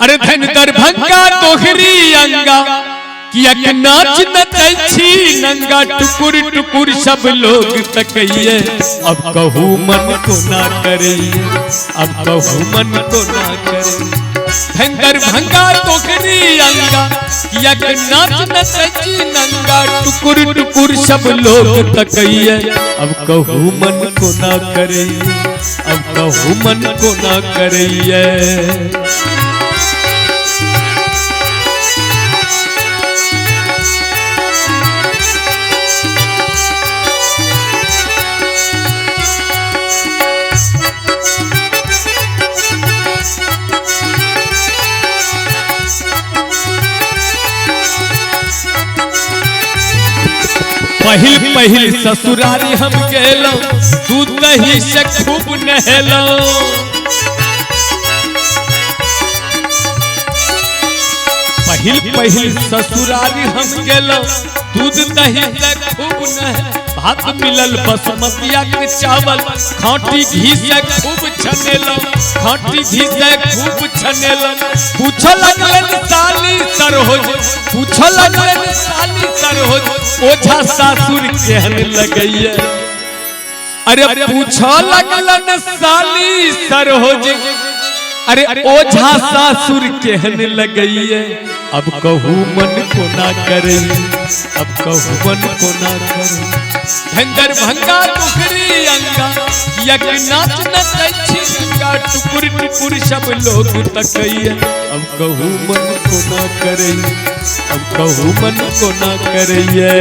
अरे धन दरभंगा तोहरी अंगा किया के नाच नचै नंगा टुकुर टुकुर सब लोग तकइए अब कहू मन को ना करिए अब कहू मन को ना करिए धन दरभंगा तोहरी अंगा किया के नाच नचै नंगा टुकुर टुकुर सब लोग तकइए अब कहू मन को ना करिए अब कहू मन को ना करिए। पहिल पहिल ससुरारी हम गेलो दूध दही से खूब नहलो पहिल पहिल ससुरारी हम गेलो दूध दही से खूब नहलो भात मिलल बासमतिया के चावल खाटी घी से खूब छनेलो खाटी घी से खूब छनेलो पूछो लगलन साली सरहोज पूछो लगलन साली सरहोज ओझा सासुर केहन लगइए अरे पूछो लगलन साली सरहोज अरे ओझा सासुर केहन लगइए अब कहू मन को ना करे अब कहू मन को ना करे धन दरभंगा तोहरी अंगा यक नाच नचै नंगा टुकुर टुकुर सब लोग तकइए अब कहू मन को ना करे अब कहू मन को ना करिए।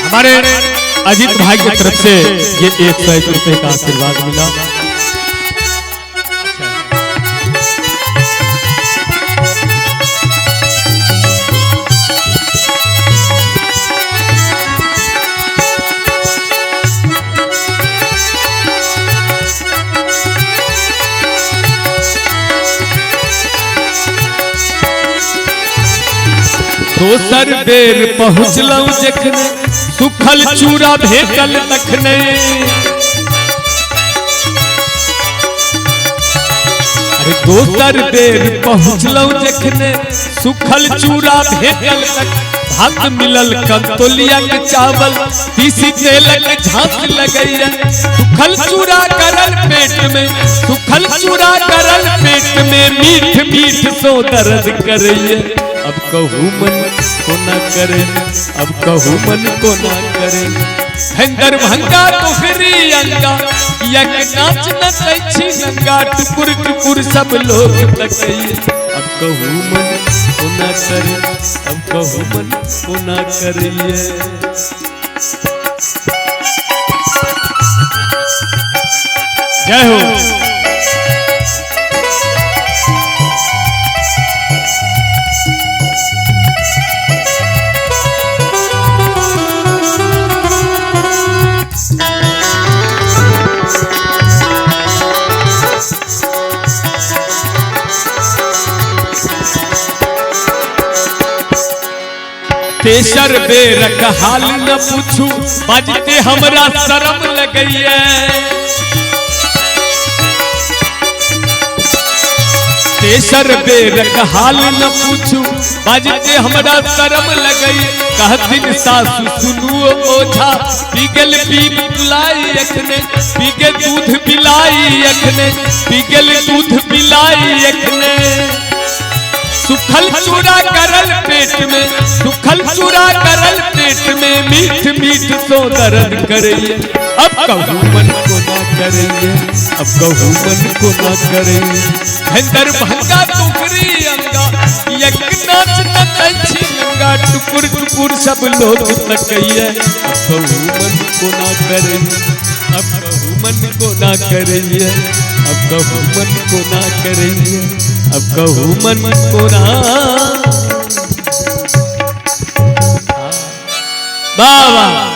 हमारे अजीत भाई की तरफ से ये 101 रुपए का आशीर्वाद मिला। दोसर बेर पहुँचलौ जखने सुखल चूड़ा भेटल तखने अरे दोसर बेर पहुँचलौ जखने सुखल चूड़ा भेटल भात मिलल कंतोलिया के चावल तीसी तेलक झांस लगइए सुखल चूड़ा करल पेट में सुखल चूड़ा करल पेट में मीठ मीठ सो दर्द करइए अब कहू मन को ना करे अब कहू मन को ना करे धन दरभंगा तोहरी अंगा यक नाच नचै नंगा टुकुर टुकुर सब लोग तकइए अब कहू मन को ना करे अब कहू मन को ना करिए। जय हो। तेसर बेरक हाल न पूछू बजते हमरा शरम लगइए तेसर बेरक हाल न पूछू बजते हमरा शरम लगइए कहथिन सासु सुनु ओझा पिगल पीप पिलाई अखने पिगे दूध पिलाई अखने पिगल दूध पिलाई अखने सुखल चूड़ा करल पेट में सुखल चूड़ा करल पेट में मीठ मीठ सो दर्द करिए अब कहू मन को ना करिए अब कहू मन को ना करिए धन दरभंगा तोहरी अंगा यक नाच नचै नंगा टुकुर टुकुर सब लोग तकइए अब कहू मन को ना करिए अब कहू मन को ना करिए अब कहू मन को ना करिए अब कहू मन को ना बाबा।